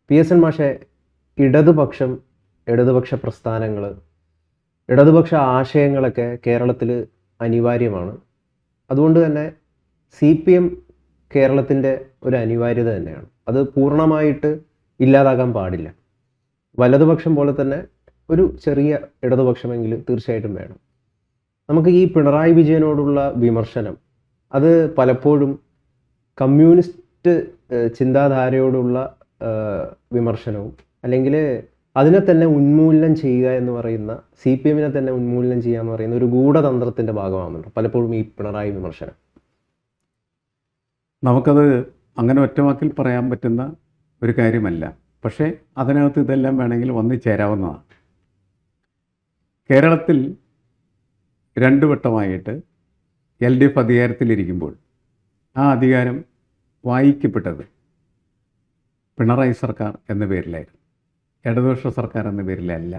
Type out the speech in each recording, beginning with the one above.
P S N മാഷെ, ഇടതുപക്ഷം, ഇടതുപക്ഷ പ്രസ്ഥാനങ്ങൾ, ഇടതുപക്ഷ ആശയങ്ങളൊക്കെ കേരളത്തിൽ അനിവാര്യമാണ്. അതുകൊണ്ട് തന്നെ സി പി എം കേരളത്തിൻ്റെ ഒരു അനിവാര്യത തന്നെയാണ്. അത് പൂർണ്ണമായിട്ട് ഇല്ലാതാകാൻ പാടില്ല. വലതുപക്ഷം പോലെ തന്നെ ഒരു ചെറിയ ഇടതുപക്ഷമെങ്കിലും തീർച്ചയായിട്ടും വേണം. നമുക്ക് ഈ പിണറായി വിജയനോടുള്ള വിമർശനം അത് പലപ്പോഴും കമ്മ്യൂണിസ്റ്റ് ചിന്താധാരയോടുള്ള വിമർശനവും അല്ലെങ്കിൽ അതിനെ തന്നെ ഉന്മൂലനം ചെയ്യുക എന്ന് പറയുന്ന, സി പി എമ്മിനെ തന്നെ ഉന്മൂലനം ചെയ്യുക എന്ന് പറയുന്ന ഒരു ഗൂഢതന്ത്രത്തിൻ്റെ ഭാഗമാകുന്നുണ്ട് പലപ്പോഴും ഈ പിണറായി വിമർശനം. നമുക്കത് അങ്ങനെ ഒറ്റവാക്കിൽ പറയാൻ പറ്റുന്ന ഒരു കാര്യമല്ല. പക്ഷേ അതിനകത്ത് ഇതെല്ലാം വേണമെങ്കിൽ വന്നു ചേരാവുന്നതാണ്. കേരളത്തിൽ 2 വട്ടമായിട്ട് LDF അധികാരത്തിലിരിക്കുമ്പോൾ ആ അധികാരം വായിക്കപ്പെട്ടത് പിണറായി സർക്കാർ എന്ന പേരിലായിരുന്നു, ഇടതുപക്ഷ സർക്കാർ എന്ന പേരിലല്ല.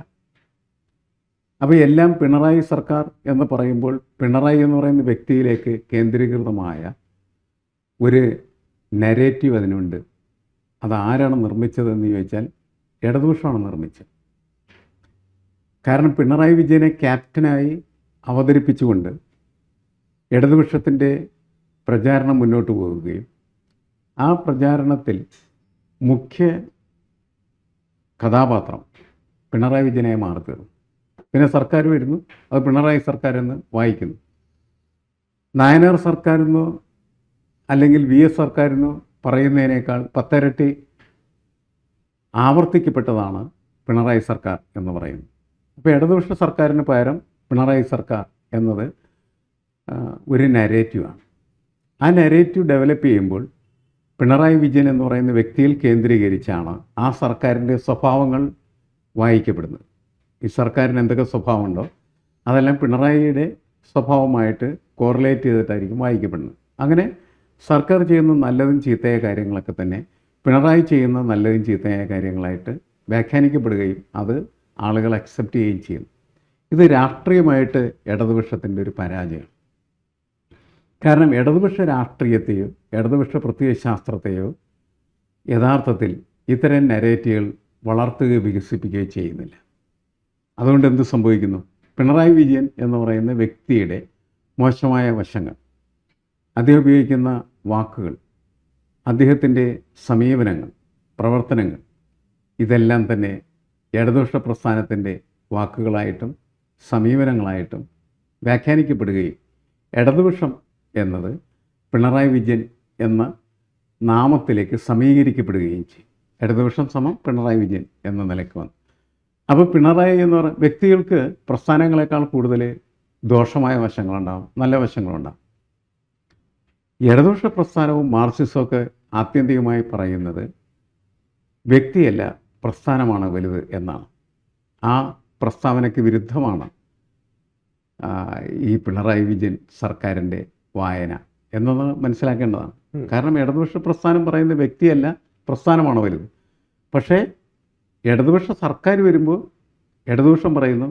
അപ്പോൾ എല്ലാം പിണറായി സർക്കാർ എന്ന് പറയുമ്പോൾ പിണറായി എന്ന് പറയുന്ന വ്യക്തിയിലേക്ക് കേന്ദ്രീകൃതമായ ഒരു നരേറ്റീവ് അതിനുണ്ട്. അതാരാണ് നിർമ്മിച്ചതെന്ന് ചോദിച്ചാൽ ഇടതുപക്ഷമാണ് നിർമ്മിച്ചത്. കാരണം പിണറായി വിജയനെ ക്യാപ്റ്റനായി അവതരിപ്പിച്ചുകൊണ്ട് ഇടതുപക്ഷത്തിൻ്റെ പ്രചാരണം മുന്നോട്ട് പോവുകയും ആ പ്രചാരണത്തിൽ മുഖ്യ കഥാപാത്രം പിണറായി വിജയനായി മാറുകയാണ്. പിന്നെ സർക്കാർ വരുന്നു, അത് പിണറായി സർക്കാരെന്ന് വായിക്കുന്നു. നായനാർ സർക്കാരെന്നോ അല്ലെങ്കിൽ VS സർക്കാരെന്നോ പറയുന്നതിനേക്കാൾ 10 ഇരട്ടി ആവർത്തിക്കപ്പെട്ടതാണ് പിണറായി സർക്കാർ എന്ന് പറയുന്നത്. അപ്പോൾ ഇടതുപക്ഷ സർക്കാരിന് പകരം പിണറായി സർക്കാർ എന്നത് ഒരു നരേറ്റീവാണ്. ആ നരേറ്റീവ് ഡെവലപ്പ് ചെയ്യുമ്പോൾ പിണറായി വിജയൻ എന്ന് പറയുന്ന വ്യക്തിയിൽ കേന്ദ്രീകരിച്ചാണ് ആ സർക്കാരിൻ്റെ സ്വഭാവങ്ങൾ വായിക്കപ്പെടുന്നത്. ഈ സർക്കാരിന് എന്തൊക്കെ സ്വഭാവമുണ്ടോ അതെല്ലാം പിണറായിയുടെ സ്വഭാവമായിട്ട് കോറിലേറ്റ് ചെയ്തിട്ടായിരിക്കും വായിക്കപ്പെടുന്നത്. അങ്ങനെ സർക്കാർ ചെയ്യുന്ന നല്ലതും ചീത്തയായ കാര്യങ്ങളൊക്കെ തന്നെ പിണറായി ചെയ്യുന്ന നല്ലതും ചീത്തയായ കാര്യങ്ങളായിട്ട് വ്യാഖ്യാനിക്കപ്പെടുകയും അത് ആളുകൾ അക്സെപ്റ്റ് ചെയ്യുകയും ചെയ്യും. ഇത് രാഷ്ട്രീയമായിട്ട് ഇടതുപക്ഷത്തിൻ്റെ ഒരു പരാജയമാണ്. കാരണം ഇടതുപക്ഷ രാഷ്ട്രീയത്തെയോ ഇടതുപക്ഷ പ്രത്യയശാസ്ത്രത്തെയോ യഥാർത്ഥത്തിൽ ഇത്തരം നരേറ്റീവുകൾ വളർത്തുകയോ വികസിപ്പിക്കുകയോ ചെയ്യുന്നില്ല. അതുകൊണ്ട് എന്ത് സംഭവിക്കുന്നു? പിണറായി വിജയൻ എന്ന് പറയുന്ന വ്യക്തിയുടെ മോശമായ വശങ്ങൾ, അദ്ദേഹം ഉപയോഗിക്കുന്ന വാക്കുകൾ, അദ്ദേഹത്തിൻ്റെ സമീപനങ്ങൾ, പ്രവർത്തനങ്ങൾ, ഇതെല്ലാം തന്നെ ഇടതുപക്ഷ പ്രസ്ഥാനത്തിൻ്റെ വാക്കുകളായിട്ടും സമീപനങ്ങളായിട്ടും വ്യാഖ്യാനിക്കപ്പെടുകയും ഇടതുപക്ഷം എന്നത് പിണറായി വിജയൻ എന്ന നാമത്തിലേക്ക് സമീകരിക്കപ്പെടുകയും ചെയ്യും. ഇടതുപക്ഷം സമം പിണറായി വിജയൻ എന്ന നിലയ്ക്ക് വന്നു. അപ്പോൾ പിണറായി എന്ന് പറയുന്ന വ്യക്തികൾക്ക് പ്രസ്ഥാനങ്ങളെക്കാൾ കൂടുതൽ ദോഷമായ വശങ്ങളുണ്ടാകും, നല്ല വശങ്ങളുണ്ടാകും. ഇടതുപക്ഷ പ്രസ്ഥാനവും മാർക്സിസവും ഒക്കെ ആത്യന്തികമായി പറയുന്നത് വ്യക്തിയല്ല പ്രസ്ഥാനമാണ് വലുത് എന്നാണ്. ആ പ്രസ്താവനയ്ക്ക് വിരുദ്ധമാണ് ഈ പിണറായി വിജയൻ സർക്കാരിൻ്റെ വായന എന്നത് മനസ്സിലാക്കേണ്ടതാണ്. കാരണം ഇടതുപക്ഷ പ്രസ്ഥാനം പറയുന്ന വ്യക്തിയല്ല പ്രസ്ഥാനമാണ് വലുത്. പക്ഷേ ഇടതുപക്ഷ സർക്കാർ വരുമ്പോൾ ഇടതുപക്ഷം പറയുന്നു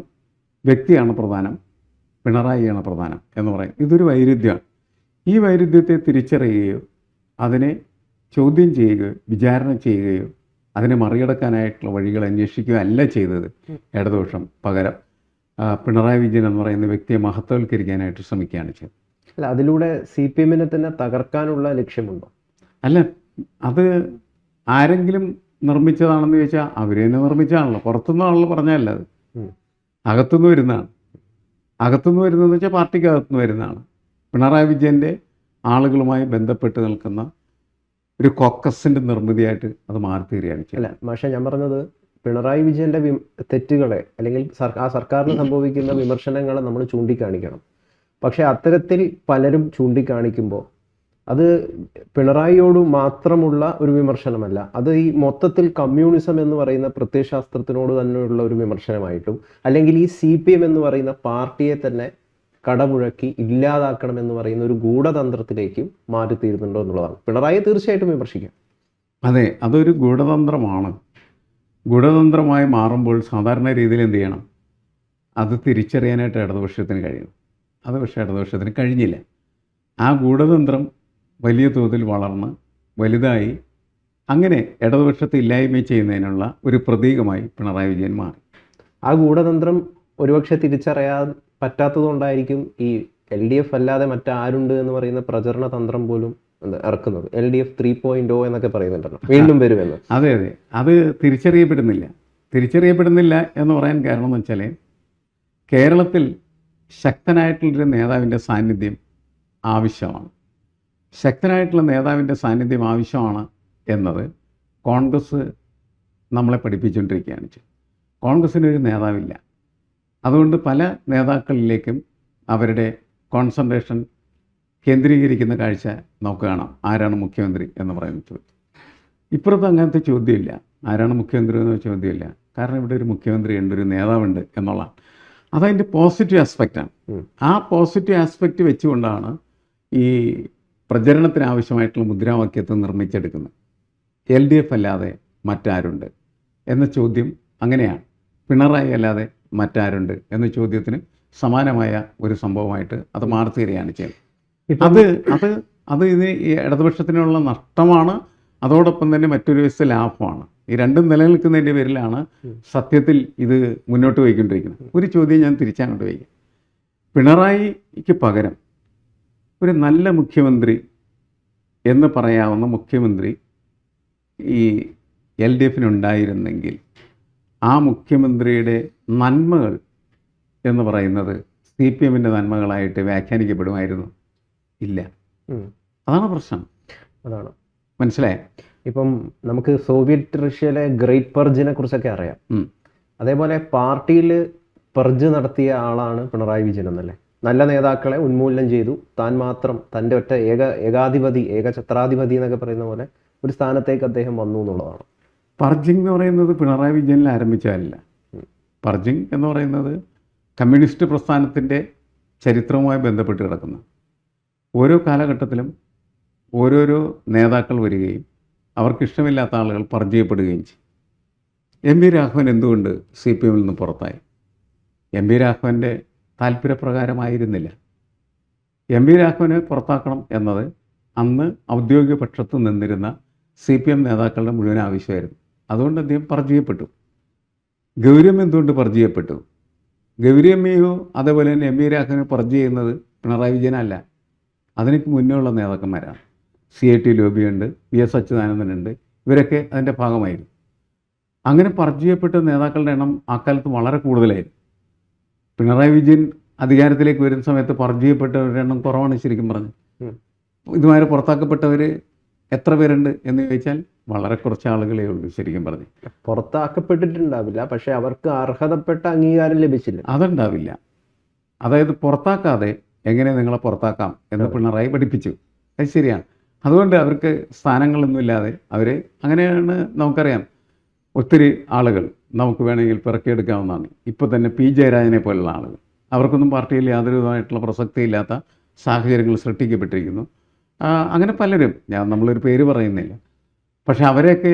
വ്യക്തിയാണ് പ്രധാനം, പിണറായിയാണ് പ്രധാനം എന്ന് പറയും. ഇതൊരു വൈരുദ്ധ്യമാണ്. ഈ വൈരുദ്ധ്യത്തെ തിരിച്ചറിയുകയോ അതിനെ ചോദ്യം ചെയ്യുകയോ വിചാരണ ചെയ്യുകയോ അതിനെ മറികടക്കാനായിട്ടുള്ള വഴികൾ അന്വേഷിക്കുകയോ അല്ല ചെയ്തത് ഇടതുപക്ഷം. പകരം പിണറായി വിജയൻ എന്ന് പറയുന്ന വ്യക്തിയെ മഹത്വവൽക്കരിക്കാനായിട്ട് ശ്രമിക്കുകയാണ് ചെയ്തത്. അല്ല, അതിലൂടെ CPM തന്നെ തകർക്കാനുള്ള ലക്ഷ്യമുണ്ടോ? അല്ല, അത് ആരെങ്കിലും നിർമ്മിച്ചതാണെന്ന് ചോദിച്ചാൽ അവർ തന്നെ നിർമ്മിച്ചതാണല്ലോ. പുറത്തുനിന്നാണല്ലോ പറഞ്ഞതല്ല, അത് അകത്തുനിന്ന് വരുന്നതാണ്. അകത്തുനിന്ന് വരുന്നതെന്ന് വെച്ചാൽ പാർട്ടിക്ക് അകത്തുനിന്ന് വരുന്നതാണ്. പിണറായി വിജയൻ്റെ ആളുകളുമായി ബന്ധപ്പെട്ട് നിൽക്കുന്ന ഒരു കോക്കസിൻ്റെ നിർമ്മിതിയായിട്ട് അത് മാറിത്തീരുകയാണ്. അല്ല മാഷെ, ഞാൻ പറഞ്ഞത് പിണറായി വിജയൻ്റെ തെറ്റുകളെ അല്ലെങ്കിൽ ആ സർക്കാരിന് സംഭവിക്കുന്ന വിമർശനങ്ങളെ നമ്മൾ ചൂണ്ടിക്കാണിക്കണം. പക്ഷേ അത്തരത്തിൽ പലരും ചൂണ്ടിക്കാണിക്കുമ്പോൾ അത് പിണറായിയോട് മാത്രമുള്ള ഒരു വിമർശനമല്ല, അത് ഈ മൊത്തത്തിൽ കമ്മ്യൂണിസം എന്ന് പറയുന്ന പ്രത്യയശാസ്ത്രത്തിനോട് തന്നെയുള്ള ഒരു വിമർശനമായിട്ടും അല്ലെങ്കിൽ ഈ CPM എന്ന് പറയുന്ന പാർട്ടിയെ തന്നെ കടമുഴക്കി ഇല്ലാതാക്കണമെന്ന് പറയുന്ന ഒരു ഗൂഢതന്ത്രത്തിലേക്കും മാറിത്തീരുന്നുണ്ടോ എന്നുള്ളതാണ്. പിണറായി തീർച്ചയായിട്ടും വിമർശിക്കാം. അതെ, അതൊരു ഗൂഢതന്ത്രമാണ്. ഗൂഢതന്ത്രമായി മാറുമ്പോൾ സാധാരണ രീതിയിൽ എന്ത് ചെയ്യണം? അത് തിരിച്ചറിയാനായിട്ട് ഇടതുപക്ഷത്തിന് കഴിയണം. അത് പക്ഷേ ഇടതുപക്ഷത്തിന് കഴിഞ്ഞില്ല. ആ ഗൂഢതന്ത്രം വലിയ തോതിൽ വളർന്ന് വലുതായി അങ്ങനെ ഇടതുപക്ഷത്തെ ഇല്ലായ്മ ചെയ്യുന്നതിനുള്ള ഒരു പ്രതീകമായി പിണറായി വിജയൻ മാറി. ആ ഗൂഢതന്ത്രം ഒരുപക്ഷെ തിരിച്ചറിയാൻ പറ്റാത്തതുകൊണ്ടായിരിക്കും ഈ LDF അല്ലാതെ മറ്റാരുണ്ട് എന്ന് പറയുന്ന പ്രചരണ തന്ത്രം പോലും ഇറക്കുന്നത്. LDF 3.0 എന്നൊക്കെ പറയുന്നുണ്ടല്ലോ, വീണ്ടും വരുമെന്ന്. അതെ അതെ, അത് തിരിച്ചറിയപ്പെടുന്നില്ല എന്ന് പറയാൻ കാരണം എന്ന് വെച്ചാൽ കേരളത്തിൽ ശക്തനായിട്ടുള്ളൊരു നേതാവിൻ്റെ സാന്നിധ്യം ആവശ്യമാണ്. ശക്തനായിട്ടുള്ള നേതാവിൻ്റെ സാന്നിധ്യം ആവശ്യമാണ് എന്നത് കോൺഗ്രസ് നമ്മളെ പഠിപ്പിച്ചുകൊണ്ടിരിക്കുകയാണ്. കോൺഗ്രസ്സിനൊരു നേതാവില്ല. അതുകൊണ്ട് പല നേതാക്കളിലേക്കും അവരുടെ കോൺസെൻട്രേഷൻ കേന്ദ്രീകരിക്കുന്ന കാഴ്ച നമുക്ക് കാണാം. ആരാണ് മുഖ്യമന്ത്രി എന്ന് പറയുന്ന ചോദ്യം. ഇപ്പുറത്ത് അങ്ങനത്തെ ചോദ്യമില്ല. ആരാണ് മുഖ്യമന്ത്രി എന്ന ചോദ്യമില്ല. കാരണം ഇവിടെ ഒരു മുഖ്യമന്ത്രി ഉണ്ട്, ഒരു നേതാവുണ്ട് എന്നുള്ളതാണ്. അതതിൻ്റെ പോസിറ്റീവ് ആസ്പെക്റ്റാണ്. ആ പോസിറ്റീവ് ആസ്പെക്റ്റ് വെച്ചുകൊണ്ടാണ് ഈ പ്രചരണത്തിന് ആവശ്യമായിട്ടുള്ള മുദ്രാവാക്യത്തെ നിർമ്മിച്ചെടുക്കുന്നത്. LDF അല്ലാതെ മറ്റാരുണ്ട് എന്ന ചോദ്യം അങ്ങനെയാണ്. പിണറായി അല്ലാതെ മറ്റാരുണ്ട് എന്ന ചോദ്യത്തിന് സമാനമായ ഒരു സംഭവമായിട്ട് അത് മാറിത്തീരുകയാണ് ചെയ്യുന്നത്. അത് ഇത് ഈ ഇടതുപക്ഷത്തിനുള്ള നഷ്ടമാണ്. അതോടൊപ്പം തന്നെ മറ്റൊരു വശത്തെ ലാഭമാണ്. ഈ രണ്ടും നിലനിൽക്കുന്നതിൻ്റെ പേരിലാണ് സത്യത്തിൽ ഇത് മുന്നോട്ട് പോയിക്കൊണ്ടിരിക്കുന്നത്. ഒരു ചോദ്യം ഞാൻ തിരിച്ചങ്ങോട്ട് വയ്ക്കും. പിണറായിക്ക് പകരം ഒരു നല്ല മുഖ്യമന്ത്രി എന്ന് പറയാവുന്ന മുഖ്യമന്ത്രി ഈ LDFനുണ്ടായിരുന്നെങ്കിൽ ആ മുഖ്യമന്ത്രിയുടെ നന്മകൾ എന്ന് പറയുന്നത് CPMൻ്റെ നന്മകളായിട്ട് വ്യാഖ്യാനിക്കപ്പെടുമായിരുന്നു? ഇല്ല. അതാണ് പ്രശ്നം. അതാണ് മനസ്സിലായേ? ഇപ്പം നമുക്ക് സോവിയറ്റ് റഷ്യയിലെ ഗ്രേറ്റ് പർജിനെ കുറിച്ചൊക്കെ അറിയാം. അതേപോലെ പാർട്ടിയിൽ പർജ് നടത്തിയ ആളാണ് പിണറായി വിജയൻ എന്നല്ലേ. നല്ല നേതാക്കളെ ഉന്മൂലനം ചെയ്തു, താൻ മാത്രം തൻ്റെ ഒറ്റ ഏകഛത്രാധിപതി എന്നൊക്കെ പറയുന്ന പോലെ ഒരു സ്ഥാനത്തേക്ക് അദ്ദേഹം വന്നു എന്നുള്ളതാണ്. പർജിങ് എന്ന് പറയുന്നത് പിണറായി വിജയനിൽ ആരംഭിച്ചതല്ല. പർജിങ് എന്ന് പറയുന്നത് കമ്മ്യൂണിസ്റ്റ് പ്രസ്ഥാനത്തിൻ്റെ ചരിത്രവുമായി ബന്ധപ്പെട്ട് കിടക്കുന്ന ഓരോ കാലഘട്ടത്തിലും ഓരോരോ നേതാക്കൾ വരികയും അവർക്കിഷ്ടമില്ലാത്ത ആളുകൾ പർജ് ചെയ്യപ്പെടുകയും ചെയ്യും. MP രാഘവൻ എന്തുകൊണ്ട് CPMൽ നിന്ന് പുറത്തായി? MP രാഘവൻ്റെ താല്പര്യപ്രകാരമായിരുന്നില്ല. MP രാഘവനെ പുറത്താക്കണം എന്നത് അന്ന് ഔദ്യോഗിക പക്ഷത്ത് നിന്നിരുന്ന CPM നേതാക്കളുടെ മുഴുവൻ ആവശ്യമായിരുന്നു. അതുകൊണ്ട് അദ്ദേഹം പർജ് ചെയ്യപ്പെട്ടു. ഗൗരിയമ്മ എന്തുകൊണ്ട് പർജ് ചെയ്യപ്പെട്ടു? ഗൗരിയമ്മയോ അതേപോലെ തന്നെ MP രാഘവനെ പർജ് ചെയ്യുന്നത് പിണറായി വിജയനല്ല, അതിനൊക്കെ മുന്നേ ഉള്ള നേതാക്കന്മാരാണ്. CIT ലോബിയുണ്ട്, VS അച്യുതാനന്ദനുണ്ട്, ഇവരൊക്കെ അതിൻ്റെ ഭാഗമായിരുന്നു. അങ്ങനെ പർജ് ചെയ്യപ്പെട്ട നേതാക്കളുടെ എണ്ണം അക്കാലത്ത് വളരെ കൂടുതലായിരുന്നു. പിണറായി വിജയൻ അധികാരത്തിലേക്ക് വരുന്ന സമയത്ത് പർജ് ചെയ്യപ്പെട്ടവരുടെ എണ്ണം കുറവാണ് ശരിക്കും പറഞ്ഞു. ഇതുമാതിരി പുറത്താക്കപ്പെട്ടവർ എത്ര പേരുണ്ട് എന്ന് ചോദിച്ചാൽ വളരെ കുറച്ച് ആളുകളേ ഉള്ളൂ ശരിക്കും പറഞ്ഞു. പുറത്താക്കപ്പെട്ടിട്ടുണ്ടാവില്ല, പക്ഷേ അവർക്ക് അർഹതപ്പെട്ട അംഗീകാരം ലഭിച്ചില്ല. അതുണ്ടാവില്ല. അതായത് പുറത്താക്കാതെ എങ്ങനെ നിങ്ങളെ പുറത്താക്കാം എന്ന് പിണറായി പഠിപ്പിച്ചു. അത് ശരിയാണ്. അതുകൊണ്ട് അവർക്ക് സ്ഥാനങ്ങളൊന്നുമില്ലാതെ അവർ അങ്ങനെയാണ്. നമുക്കറിയാം ഒത്തിരി ആളുകൾ നമുക്ക് വേണമെങ്കിൽ പിറക്കിയെടുക്കാവുന്നതാണ്. ഇപ്പോൾ തന്നെ P ജയരാജനെ പോലുള്ള ആളുകൾ, അവർക്കൊന്നും പാർട്ടിയിൽ യാതൊരു വിധമായിട്ടുള്ള പ്രസക്തിയില്ലാത്ത സാഹചര്യങ്ങൾ സൃഷ്ടിക്കപ്പെട്ടിരിക്കുന്നു. അങ്ങനെ പലരും, നമ്മളൊരു പേര് പറയുന്നില്ല, പക്ഷെ അവരെയൊക്കെ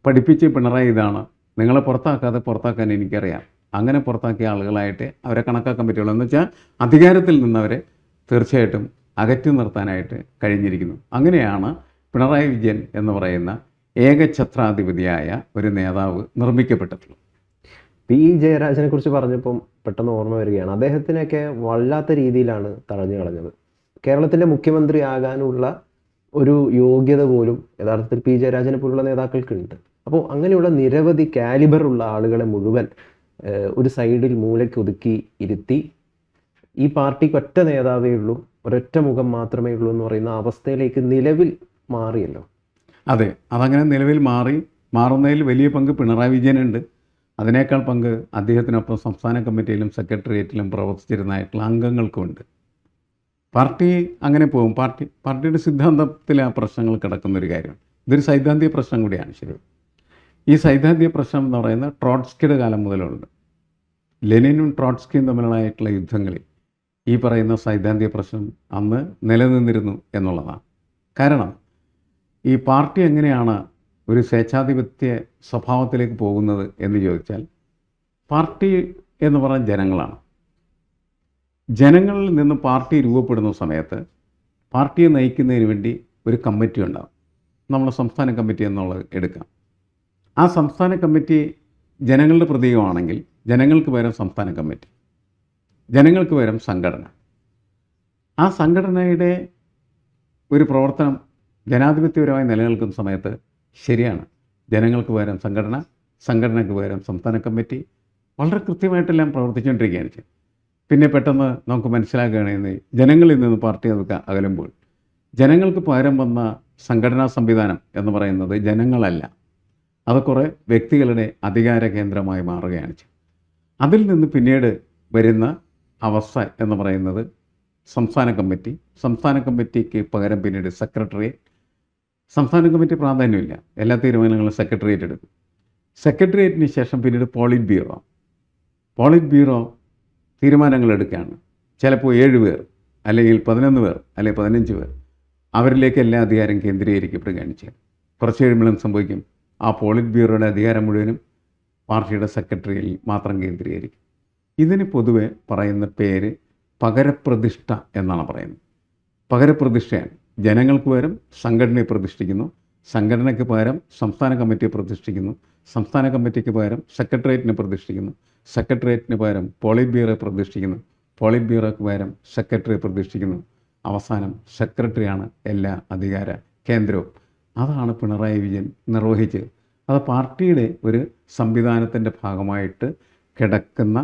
പഠിപ്പിച്ച് പിണറായി ഇതാണ്, നിങ്ങളെ പുറത്താക്കാൻ എനിക്കറിയാം, അങ്ങനെ പുറത്താക്കിയ ആളുകളായിട്ട് അവരെ കണക്കാക്കാൻ പറ്റുള്ളൂ. എന്ന് വെച്ചാൽ അധികാരത്തിൽ നിന്നവരെ തീർച്ചയായിട്ടും അകറ്റി നിർത്താനായിട്ട് കഴിഞ്ഞിരിക്കുന്നു. അങ്ങനെയാണ് പിണറായി വിജയൻ എന്ന് പറയുന്ന ഏകഛത്രാധിപതിയായ ഒരു നേതാവ് നിർമ്മിക്കപ്പെട്ടിട്ടുള്ളത്. P ജയരാജനെ കുറിച്ച് പറഞ്ഞപ്പം പെട്ടെന്ന് ഓർമ്മ വരികയാണ്, അദ്ദേഹത്തിനൊക്കെ വല്ലാത്ത രീതിയിലാണ് തടഞ്ഞു കളഞ്ഞത്. കേരളത്തിൻ്റെ മുഖ്യമന്ത്രി ആകാനുള്ള ഒരു യോഗ്യത പോലും യഥാർത്ഥത്തിൽ P ജയരാജനെ പോലുള്ള നേതാക്കൾക്കുണ്ട്. അപ്പോൾ അങ്ങനെയുള്ള നിരവധി കാലിബറുള്ള ആളുകളെ മുഴുവൻ ഒരു സൈഡിൽ മൂലയ്ക്ക് ഒതുക്കി ഇരുത്തി ഈ പാർട്ടിക്ക് ഒറ്റ നേതാവേ ഉള്ളൂ, ഒരൊറ്റ മുഖം മാത്രമേ ഉള്ളൂ എന്ന് പറയുന്ന അവസ്ഥയിലേക്ക് നിലവിൽ മാറിയല്ലോ. അതെ, അതങ്ങനെ നിലവിൽ മാറുന്നതിൽ വലിയ പങ്ക് പിണറായി വിജയനുണ്ട്. അതിനേക്കാൾ പങ്ക് അദ്ദേഹത്തിനൊപ്പം സംസ്ഥാന കമ്മിറ്റിയിലും സെക്രട്ടേറിയറ്റിലും പ്രവർത്തിച്ചിരുന്നതായിട്ടുള്ള അംഗങ്ങൾക്കുമുണ്ട്. പാർട്ടി അങ്ങനെ പോകും. പാർട്ടിയുടെ സിദ്ധാന്തത്തിൽ ആ പ്രശ്നങ്ങൾ കിടക്കുന്നൊരു കാര്യമാണ്. ഇതൊരു സൈദ്ധാന്തിക പ്രശ്നം കൂടിയാണ്. ശരി, ഈ സൈദ്ധാന്തിക പ്രശ്നം എന്ന് പറയുന്നത് ട്രോട്സ്കിയുടെ കാലം മുതലുണ്ട്. ലെനിനും ട്രോട്സ്കിയും തമ്മിലായിട്ടുള്ള യുദ്ധങ്ങളിൽ ഈ പറയുന്ന സൈദ്ധാന്തിക പ്രശ്നം അന്ന് നിലനിന്നിരുന്നു എന്നുള്ളതാണ്. കാരണം ഈ പാർട്ടി എങ്ങനെയാണ് ഒരു സ്വേച്ഛാധിപത്യ സ്വഭാവത്തിലേക്ക് പോകുന്നത് എന്ന് ചോദിച്ചാൽ, പാർട്ടി എന്ന് പറഞ്ഞാൽ ജനങ്ങളാണ്. ജനങ്ങളിൽ നിന്ന് പാർട്ടി രൂപപ്പെടുന്ന സമയത്ത് പാർട്ടിയെ നയിക്കുന്നതിന് വേണ്ടി ഒരു കമ്മിറ്റി ഉണ്ടാകും. നമ്മുടെ സംസ്ഥാന കമ്മിറ്റി എന്നുള്ളത് എടുക്കാം. ആ സംസ്ഥാന കമ്മിറ്റി ജനങ്ങളുടെ പ്രതീകമാണെങ്കിൽ ജനങ്ങൾക്ക് പകരം സംസ്ഥാന കമ്മിറ്റി, ജനങ്ങൾക്ക് പകരം സംഘടന. ആ സംഘടനയുടെ ഒരു പ്രവർത്തനം ജനാധിപത്യപരമായി നിലനിൽക്കുന്ന സമയത്ത് ശരിയാണ്, ജനങ്ങൾക്ക് പകരം സംഘടന, സംഘടനയ്ക്ക് പകരം സംസ്ഥാന കമ്മിറ്റി, വളരെ കൃത്യമായിട്ടെല്ലാം പ്രവർത്തിച്ചുകൊണ്ടിരിക്കുകയാണ് ചെയ്യുന്നത്. പിന്നെ പെട്ടെന്ന് നമുക്ക് മനസ്സിലാക്കുകയാണെങ്കിൽ ജനങ്ങളിൽ നിന്ന് പാർട്ടി അതൊക്കെ അകലുമ്പോൾ ജനങ്ങൾക്ക് പകരം വന്ന സംഘടനാ സംവിധാനം എന്ന് പറയുന്നത് ജനങ്ങളല്ല, അത് കുറേ വ്യക്തികളുടെ അധികാര കേന്ദ്രമായി മാറുകയാണ് ചെയ്യുന്നത്. അതിൽ നിന്ന് പിന്നീട് വരുന്ന അവസ്ഥ എന്ന് പറയുന്നത് സംസ്ഥാന കമ്മിറ്റി, സംസ്ഥാന കമ്മിറ്റിക്ക് പകരം പിന്നീട് സെക്രട്ടേറിയറ്റ്. സംസ്ഥാന കമ്മിറ്റി പ്രാധാന്യമില്ല, എല്ലാ തീരുമാനങ്ങളും സെക്രട്ടേറിയറ്റ് എടുക്കും. സെക്രട്ടേറിയറ്റിന് ശേഷം പിന്നീട് പോളിറ്റ് ബ്യൂറോ. പോളിറ്റ് ബ്യൂറോ തീരുമാനങ്ങൾ എടുക്കുകയാണ്. ചിലപ്പോൾ 7 പേർ അല്ലെങ്കിൽ 11 പേർ അല്ലെങ്കിൽ 15 പേർ, അവരിലേക്ക് എല്ലാ അധികാരം കേന്ദ്രീകരിക്കപ്പെടുകയാണ് ചെയ്യുന്നത്. കുറച്ച് കഴിയുമ്പോഴും സംഭവിക്കും, ആ പോളിറ്റ് ബ്യൂറോയുടെ അധികാരം മുഴുവനും പാർട്ടിയുടെ സെക്രട്ടറിയിൽ മാത്രം കേന്ദ്രീകരിക്കും. ഇതിന് പൊതുവെ പറയുന്ന പേര് പകരപ്രതിഷ്ഠ എന്നാണ് പറയുന്നത്. പകരപ്രതിഷ്ഠയാണ്. ജനങ്ങൾക്ക് പകരം സംഘടനയെ പ്രതിഷ്ഠിക്കുന്നു, സംഘടനയ്ക്ക് പകരം സംസ്ഥാന കമ്മിറ്റിയെ പ്രതിഷ്ഠിക്കുന്നു, സംസ്ഥാന കമ്മിറ്റിക്ക് പകരം സെക്രട്ടേറിയറ്റിനെ പ്രതിഷ്ഠിക്കുന്നു, സെക്രട്ടേറിയറ്റിന് പകരം പോളിറ്റ് ബ്യൂറോയെ പ്രതിഷ്ഠിക്കുന്നു, പോളിറ്റ് ബ്യൂറോയ്ക്ക് പകരം സെക്രട്ടറിയെ പ്രതിഷ്ഠിക്കുന്നു. അവസാനം സെക്രട്ടറിയാണ് എല്ലാ അധികാര കേന്ദ്രവും. അതാണ് പിണറായി വിജയൻ നിർവഹിച്ചത്. അത് പാർട്ടിയുടെ ഒരു സംവിധാനത്തിൻ്റെ ഭാഗമായിട്ട് കിടക്കുന്ന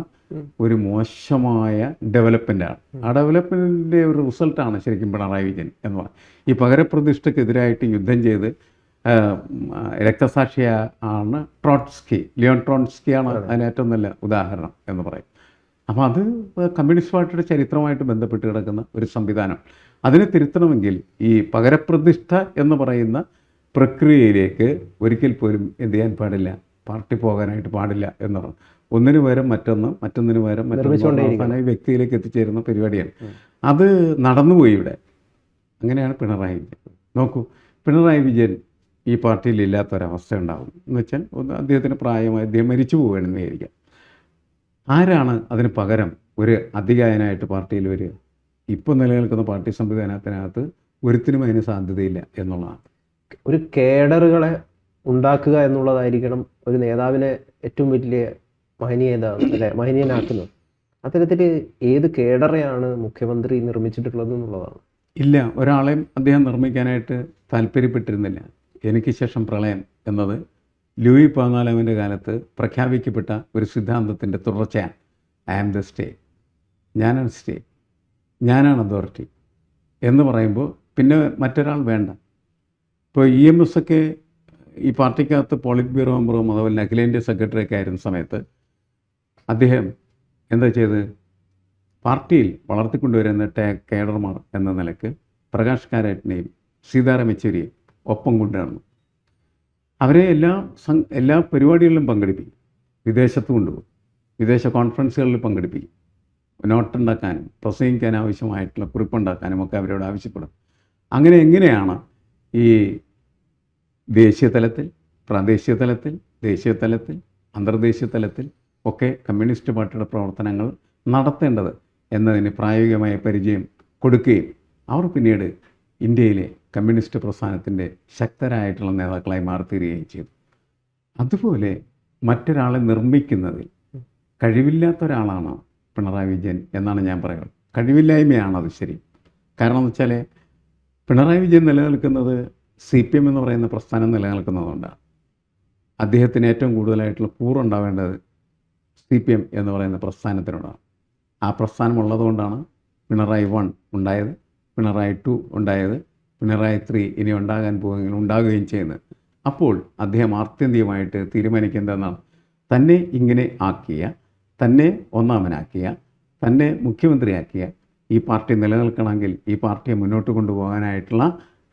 ഒരു മോശമായ ഡെവലപ്മെൻറ്റാണ്. ആ ഡെവലപ്മെൻറ്റിൻ്റെ ഒരു റിസൾട്ടാണ് ശരിക്കും പിണറായി വിജയൻ എന്ന് പറയുന്നത്. ഈ പകരപ്രതിഷ്ഠക്കെതിരായിട്ട് യുദ്ധം ചെയ്ത് രക്തസാക്ഷിയാണ് ട്രോട്സ്കി, ലിയോൺ ട്രോട്സ്കിയാണ് അതിന് ഏറ്റവും നല്ല ഉദാഹരണം എന്ന് പറയും. അപ്പോൾ അത് കമ്മ്യൂണിസ്റ്റ് പാർട്ടിയുടെ ചരിത്രമായിട്ട് ബന്ധപ്പെട്ട് കിടക്കുന്ന ഒരു സംവിധാനം. അതിനെ തിരുത്തണമെങ്കിൽ ഈ പകരപ്രതിഷ്ഠ എന്ന് പറയുന്ന പ്രക്രിയയിലേക്ക് ഒരിക്കൽ പോലും എന്ത് ചെയ്യാൻ പാടില്ല, പാർട്ടി പോകാനായിട്ട് പാടില്ല എന്ന് പറഞ്ഞു. ഒന്നിനു പകരം മറ്റൊന്ന്, മറ്റൊന്നിന് പകരം മറ്റൊന്ന് വ്യക്തിയിലേക്ക് എത്തിച്ചേരുന്ന പരിപാടിയാണ്. അത് നടന്നുപോയി ഇവിടെ. അങ്ങനെയാണ് പിണറായി വിജയൻ. നോക്കൂ, പിണറായി വിജയൻ ഈ പാർട്ടിയിൽ ഇല്ലാത്തൊരവസ്ഥ ഉണ്ടാകും എന്ന് വെച്ചാൽ, അദ്ദേഹത്തിന് പ്രായമായി അദ്ദേഹം മരിച്ചു പോവുകയാണെന്ന് വിചാരിക്കാം. ആരാണ് അതിന് പകരം ഒരു അധികായനായിട്ട് പാർട്ടിയിൽ വരിക? ഇപ്പോൾ നിലനിൽക്കുന്ന പാർട്ടി സംവിധാനത്തിനകത്ത് ഒരുത്തിനും അതിന് സാധ്യതയില്ല എന്നുള്ളതാണ്. ഒരു കേഡറുകളെ ഉണ്ടാക്കുക എന്നുള്ളതായിരിക്കണം ഒരു നേതാവിനെ ഏറ്റവും വലിയ മഹനീയനാക്കുന്നത്. അത്തരത്തിൽ ഏത് കേഡറെയാണ് മുഖ്യമന്ത്രി നിർമ്മിച്ചിട്ടുള്ളത് എന്നുള്ളതാണ്. ഇല്ല, ഒരാളെയും അദ്ദേഹം നിർമ്മിക്കാനായിട്ട് താല്പര്യപ്പെട്ടിരുന്നില്ല. എനിക്ക് ശേഷം പ്രളയം എന്നത് ലൂയി 14 കാലത്ത് പ്രഖ്യാപിക്കപ്പെട്ട ഒരു സിദ്ധാന്തത്തിൻ്റെ തുടർച്ചയാണ്. ഐ ആം ദ സ്റ്റേ, ഞാനാണ് സ്റ്റേ, ഞാനാണ് അതോറിറ്റി എന്ന് പറയുമ്പോൾ പിന്നെ മറ്റൊരാൾ വേണ്ട. ഇപ്പോൾ EMS ഒക്കെ ഈ പാർട്ടിക്കകത്ത് പോളിറ്റ് ബ്യൂറോ മെമ്പറും അതുപോലെ അഖിലേന്ത്യാ സെക്രട്ടറിയൊക്കെ ആയിരുന്ന സമയത്ത് അദ്ദേഹം എന്താ ചെയ്ത്, പാർട്ടിയിൽ വളർത്തിക്കൊണ്ടുവരുന്ന കേഡർമാർ എന്ന നിലക്ക് പ്രകാശ് കാരാട്ടിനെയും സീതാറാം യെച്ചൂരിയെയും ഒപ്പം കൊണ്ടുവരണം. അവരെ എല്ലാ പരിപാടികളിലും പങ്കെടുപ്പിക്കും, വിദേശത്ത് കൊണ്ടുപോകും, വിദേശ കോൺഫറൻസുകളിൽ പങ്കെടുപ്പിക്കും, നോട്ടുണ്ടാക്കാനും പ്രസംഗിക്കാൻ ആവശ്യമായിട്ടുള്ള കുറിപ്പുണ്ടാക്കാനും ഒക്കെ അവരോട് ആവശ്യപ്പെടും. അങ്ങനെ എങ്ങനെയാണ് ഈ ദേശീയ തലത്തിൽ, പ്രാദേശിക തലത്തിൽ, ദേശീയ തലത്തിൽ, അന്തർദേശീയ തലത്തിൽ ഒക്കെ കമ്മ്യൂണിസ്റ്റ് പാർട്ടിയുടെ പ്രവർത്തനങ്ങൾ നടത്തേണ്ടത് എന്നതിന് പ്രായോഗികമായ പരിചയം കൊടുക്കുകയും അവർ പിന്നീട് ഇന്ത്യയിലെ കമ്മ്യൂണിസ്റ്റ് പ്രസ്ഥാനത്തിൻ്റെ ശക്തരായിട്ടുള്ള നേതാക്കളായി മാറിത്തീരുകയും ചെയ്തു. അതുപോലെ മറ്റൊരാളെ നിർമ്മിക്കുന്നതിൽ കഴിവില്ലാത്ത ഒരാളാണ് പിണറായി വിജയൻ എന്നാണ് ഞാൻ പറയുന്നത്. കഴിവില്ലായ്മയാണത് ശരി. കാരണം എന്ന് വെച്ചാൽ പിണറായി വിജയൻ നിലനിൽക്കുന്നത് CPM എന്ന് പറയുന്ന പ്രസ്ഥാനം നിലനിൽക്കുന്നതുകൊണ്ടാണ്. അദ്ദേഹത്തിന് ഏറ്റവും കൂടുതലായിട്ടുള്ള കൂറുണ്ടാവേണ്ടത് CPM എന്ന് പറയുന്ന പ്രസ്ഥാനത്തിനോടാണ്. ആ പ്രസ്ഥാനം ഉള്ളതുകൊണ്ടാണ് പിണറായി 1 ഉണ്ടായത്, പിണറായി 2 ഉണ്ടായത്, പിണറായി 3 ഇനി ഉണ്ടാകുകയും ചെയ്യുന്നത്. അപ്പോൾ അദ്ദേഹം ആത്യന്തികമായിട്ട് തീരുമാനിക്കേണ്ടതെന്നാണ്, തന്നെ ഇങ്ങനെ ആക്കിയ, തന്നെ ഒന്നാമനാക്കിയ, തന്നെ മുഖ്യമന്ത്രിയാക്കിയ ഈ പാർട്ടി നിലനിൽക്കണമെങ്കിൽ ഈ പാർട്ടിയെ മുന്നോട്ട് കൊണ്ടുപോകാനായിട്ടുള്ള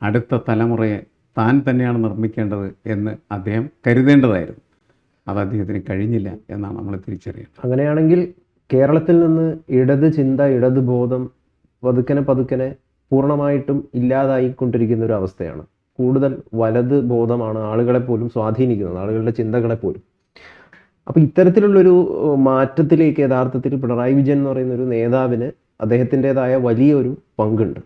അടുത്ത തലമുറയെ താൻ തന്നെയാണ് നിർമ്മിക്കേണ്ടത് എന്ന് അദ്ദേഹം കരുതേണ്ടതായിരുന്നു. അത് അദ്ദേഹത്തിന് കഴിഞ്ഞില്ല എന്നാണ് നമ്മൾ തിരിച്ചറിയുന്നത്. അങ്ങനെയാണെങ്കിൽ കേരളത്തിൽ നിന്ന് ഇടത് ചിന്ത, ഇടത് ബോധം പതുക്കനെ പൂർണ്ണമായിട്ടും ഇല്ലാതായിക്കൊണ്ടിരിക്കുന്ന ഒരു അവസ്ഥയാണ്. കൂടുതൽ വലത് ബോധമാണ് ആളുകളെ പോലും സ്വാധീനിക്കുന്നത്, ആളുകളുടെ ചിന്തകളെ പോലും. അപ്പോൾ ഇത്തരത്തിലുള്ളൊരു മാറ്റത്തിലേക്ക് യഥാർത്ഥത്തിൽ പിണറായി വിജയൻ എന്ന് പറയുന്ന ഒരു നേതാവിന് അദ്ദേഹത്തിൻ്റെതായ വലിയൊരു പങ്കുണ്ട്.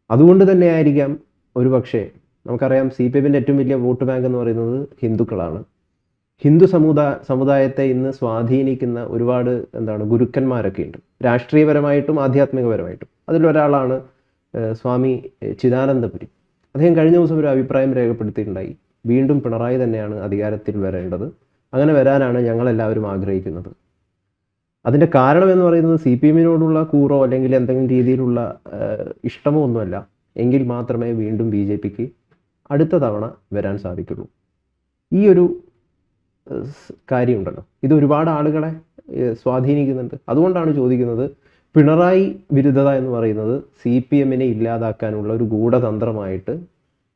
അതുകൊണ്ട് തന്നെ ആയിരിക്കാം ഒരു പക്ഷേ നമുക്കറിയാം CPMൻ്റെ ഏറ്റവും വലിയ വോട്ട് ബാങ്ക് എന്ന് പറയുന്നത് ഹിന്ദുക്കളാണ്. ഹിന്ദു സമുദായത്തെ ഇന്ന് സ്വാധീനിക്കുന്ന ഒരുപാട് ഗുരുക്കന്മാരൊക്കെ ഉണ്ട്, രാഷ്ട്രീയപരമായിട്ടും ആധ്യാത്മികപരമായിട്ടും. അതിലൊരാളാണ് സ്വാമി ചിദാനന്ദപുരി. അദ്ദേഹം കഴിഞ്ഞ ദിവസം ഒരു അഭിപ്രായം രേഖപ്പെടുത്തിയിട്ടുണ്ടായി, വീണ്ടും പിണറായി തന്നെയാണ് അധികാരത്തിൽ വരേണ്ടത്, അങ്ങനെ വരാനാണ് ഞങ്ങളെല്ലാവരും ആഗ്രഹിക്കുന്നത്. അതിൻ്റെ കാരണം എന്ന് പറയുന്നത് CPMനോടുള്ള കൂറോ അല്ലെങ്കിൽ എന്തെങ്കിലും രീതിയിലുള്ള ഇഷ്ടമോ ഒന്നുമല്ല, എങ്കിൽ മാത്രമേ വീണ്ടും BJPക്ക് അടുത്ത തവണ വരാൻ സാധിക്കുള്ളൂ. ഈ ഒരു കാര്യമുണ്ടല്ലോ, ഇത് ഒരുപാട് ആളുകളെ സ്വാധീനിക്കുന്നുണ്ട്. അതുകൊണ്ടാണ് ചോദിക്കുന്നത്, പിണറായി വിരുദ്ധത എന്ന് പറയുന്നത് CPMനെ ഇല്ലാതാക്കാനുള്ള ഒരു ഗൂഢതന്ത്രമായിട്ട്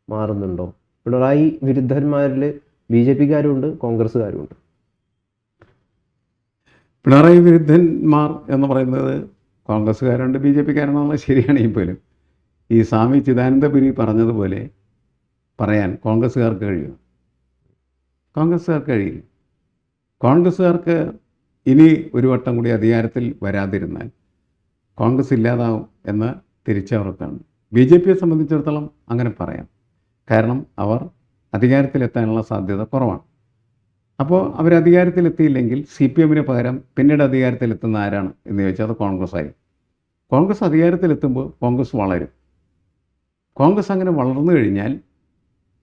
മാറുന്നുണ്ടോ? പിണറായി വിരുദ്ധന്മാരിൽ BJPക്കാരുമുണ്ട്, കോൺഗ്രസ്സുകാരുമുണ്ട്. പിണറായി വിരുദ്ധന്മാർ എന്ന് പറയുന്നത് കോൺഗ്രസ്സുകാരുണ്ട്, BJPക്കാരെന്നുള്ളത് ശരിയാണെങ്കിൽ പോലും ഈ സ്വാമി ചിദാനന്ദപുരി പറഞ്ഞതുപോലെ പറയാൻ കോൺഗ്രസ്സുകാർക്ക് കഴിയും? കോൺഗ്രസ്സുകാർക്ക് കഴിയില്ല. കോൺഗ്രസ്സുകാർക്ക് ഇനി ഒരു വട്ടം കൂടി അധികാരത്തിൽ വരാതിരുന്നാൽ കോൺഗ്രസ് ഇല്ലാതാവും എന്ന് തിരിച്ചവർക്കാണ്. BJPയെ സംബന്ധിച്ചിടത്തോളം അങ്ങനെ പറയാം, കാരണം അവർ അധികാരത്തിലെത്താനുള്ള സാധ്യത കുറവാണ്. അപ്പോൾ അവർ അധികാരത്തിലെത്തിയില്ലെങ്കിൽ CPMന് പകരം പിന്നീട് അധികാരത്തിലെത്തുന്ന ആരാണ് എന്ന് ചോദിച്ചാൽ അത് കോൺഗ്രസ് ആയി. കോൺഗ്രസ് അധികാരത്തിലെത്തുമ്പോൾ കോൺഗ്രസ് വളരും. കോൺഗ്രസ് അങ്ങനെ വളർന്നു കഴിഞ്ഞാൽ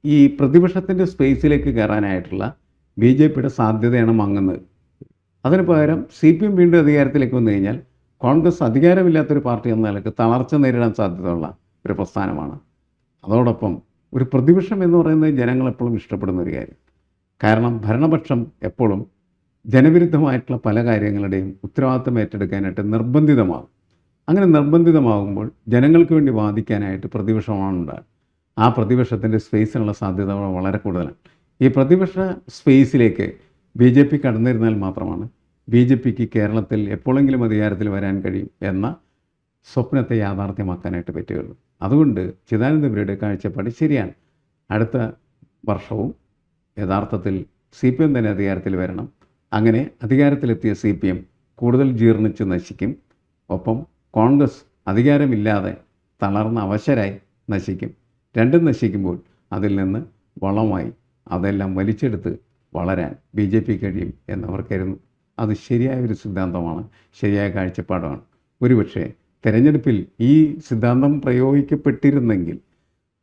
ഈ പ്രതിപക്ഷത്തിൻ്റെ സ്പേസിലേക്ക് കയറാനായിട്ടുള്ള BJPയുടെ സാധ്യതയാണ് മങ്ങുന്നത്. അതിന് പകരം CPM വീണ്ടും അധികാരത്തിലേക്ക് വന്നു കഴിഞ്ഞാൽ കോൺഗ്രസ് അധികാരമില്ലാത്തൊരു പാർട്ടി എന്ന നിലക്ക് തളർച്ച നേരിടാൻ സാധ്യതയുള്ള ഒരു പ്രസ്ഥാനമാണ്. അതോടൊപ്പം ഒരു പ്രതിപക്ഷം എന്ന് പറയുന്നത് ജനങ്ങളെപ്പോഴും ഇഷ്ടപ്പെടുന്ന ഒരു കാര്യം. കാരണം ഭരണപക്ഷം എപ്പോഴും ജനവിരുദ്ധമായിട്ടുള്ള പല കാര്യങ്ങളുടെയും ഉത്തരവാദിത്തം ഏറ്റെടുക്കാനായിട്ട് നിർബന്ധിതമാകും. അങ്ങനെ നിർബന്ധിതമാകുമ്പോൾ ജനങ്ങൾക്ക് വേണ്ടി വാദിക്കാനായിട്ട് പ്രതിപക്ഷമാണ് ഉണ്ടാകുക. ആ പ്രതിപക്ഷത്തിൻ്റെ സ്പേസിനുള്ള സാധ്യത വളരെ കൂടുതലാണ്. ഈ പ്രതിപക്ഷ സ്പേസിലേക്ക് BJP കടന്നിരുന്നാൽ മാത്രമാണ് BJPക്ക് കേരളത്തിൽ എപ്പോഴെങ്കിലും അധികാരത്തിൽ വരാൻ കഴിയും എന്ന സ്വപ്നത്തെ യാഥാർത്ഥ്യമാക്കാനായിട്ട് പറ്റുകയുള്ളൂ. അതുകൊണ്ട് ചിദാനന്ദപുരിയുടെ കാഴ്ചപ്പാട് ശരിയാണ്. അടുത്ത വർഷവും യഥാർത്ഥത്തിൽ CPM തന്നെ അധികാരത്തിൽ വരണം. അങ്ങനെ അധികാരത്തിലെത്തിയ CPM കൂടുതൽ ജീർണിച്ച് നശിക്കും. ഒപ്പം കോൺഗ്രസ് അധികാരമില്ലാതെ തളർന്ന അവശരായി നശിക്കും. രണ്ടും നശിക്കുമ്പോൾ അതിൽ നിന്ന് വളമായി അതെല്ലാം വലിച്ചെടുത്ത് വളരാൻ BJP കഴിയും എന്നവർ കരുതുന്നു. അത് ശരിയായൊരു സിദ്ധാന്തമാണ്, ശരിയായ കാഴ്ചപ്പാടാണ്. ഒരുപക്ഷെ തെരഞ്ഞെടുപ്പിൽ ഈ സിദ്ധാന്തം പ്രയോഗിക്കപ്പെട്ടിരുന്നെങ്കിൽ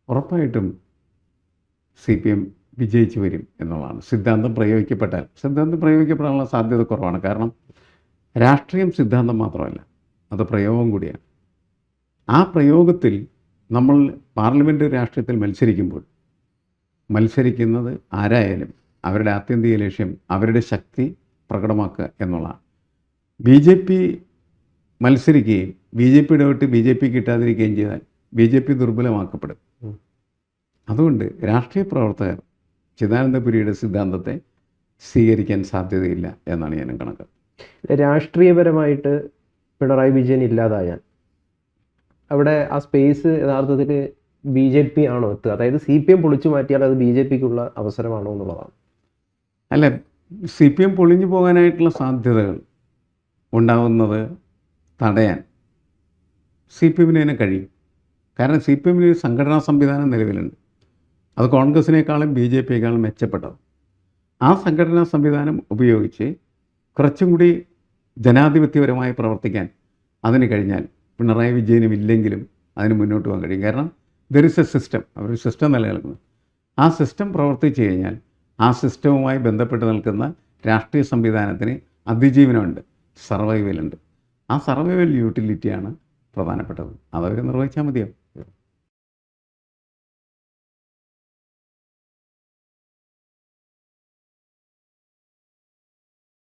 ഉറപ്പായിട്ടും CPM വിജയിച്ചു വരും എന്നുള്ളതാണ്. സിദ്ധാന്തം പ്രയോഗിക്കപ്പെടാനുള്ള സാധ്യത കുറവാണ്. കാരണം രാഷ്ട്രീയം സിദ്ധാന്തം മാത്രമല്ല, അത് പ്രയോഗം കൂടിയാണ്. ആ പ്രയോഗത്തിൽ നമ്മൾ പാർലമെൻറ്റ് രാഷ്ട്രീയത്തിൽ മത്സരിക്കുന്നത് ആരായാലും അവരുടെ ആത്യന്തിക ലക്ഷ്യം അവരുടെ ശക്തി പ്രകടമാക്കുക എന്നുള്ളതാണ്. BJP മത്സരിക്കുകയും BJPയുടെ വോട്ട് BJP കിട്ടാതിരിക്കുകയും ചെയ്താൽ BJP ദുർബലമാക്കപ്പെടും. അതുകൊണ്ട് രാഷ്ട്രീയ പ്രവർത്തകർ ചിദാനന്ദപുരിയുടെ സിദ്ധാന്തത്തെ സ്വീകരിക്കാൻ സാധ്യതയില്ല എന്നാണ് ഞാൻ കണക്കാക്കുന്നത്. രാഷ്ട്രീയപരമായിട്ട് പിണറായി വിജയൻ ഇല്ലാതായാൽ അവിടെ ആ സ്പേസ് യഥാർത്ഥത്തിൽ BJP ആണോ എത്തുക? അതായത് CPM പൊളിച്ചു മാറ്റിയാൽ അത് BJPക്കുള്ള അവസരമാണോ എന്നുള്ളതാണ്. അല്ല, CPM പൊളിഞ്ഞു പോകാനായിട്ടുള്ള സാധ്യതകൾ ഉണ്ടാകുന്നത് തടയാൻ CPMന് തന്നെ കഴിയും. കാരണം CPMന് സംഘടനാ സംവിധാനം നിലവിലുണ്ട്. അത് കോൺഗ്രസിനേക്കാളും BJPയേക്കാളും മെച്ചപ്പെട്ടത്. ആ സംഘടനാ സംവിധാനം ഉപയോഗിച്ച് കുറച്ചും കൂടി ജനാധിപത്യപരമായി പ്രവർത്തിക്കാൻ അതിന് കഴിഞ്ഞാൽ പിണറായി വിജയനും ഇല്ലെങ്കിലും അതിന് മുന്നോട്ട് പോകാൻ കഴിയും. കാരണം ദർ ഇസ് എ സിസ്റ്റം, അവരൊരു സിസ്റ്റം നിലനിൽക്കുന്നു. ആ സിസ്റ്റം പ്രവർത്തിച്ചു കഴിഞ്ഞാൽ ആ സിസ്റ്റവുമായി ബന്ധപ്പെട്ട് നിൽക്കുന്ന രാഷ്ട്രീയ സംവിധാനത്തിന് അതിജീവനമുണ്ട്, സർവൈവലുണ്ട്. ആ സർവൈവൽ യൂട്ടിലിറ്റിയാണ് പ്രധാനപ്പെട്ടത്. അതവർ നിർവഹിച്ചാൽ മതിയാവും.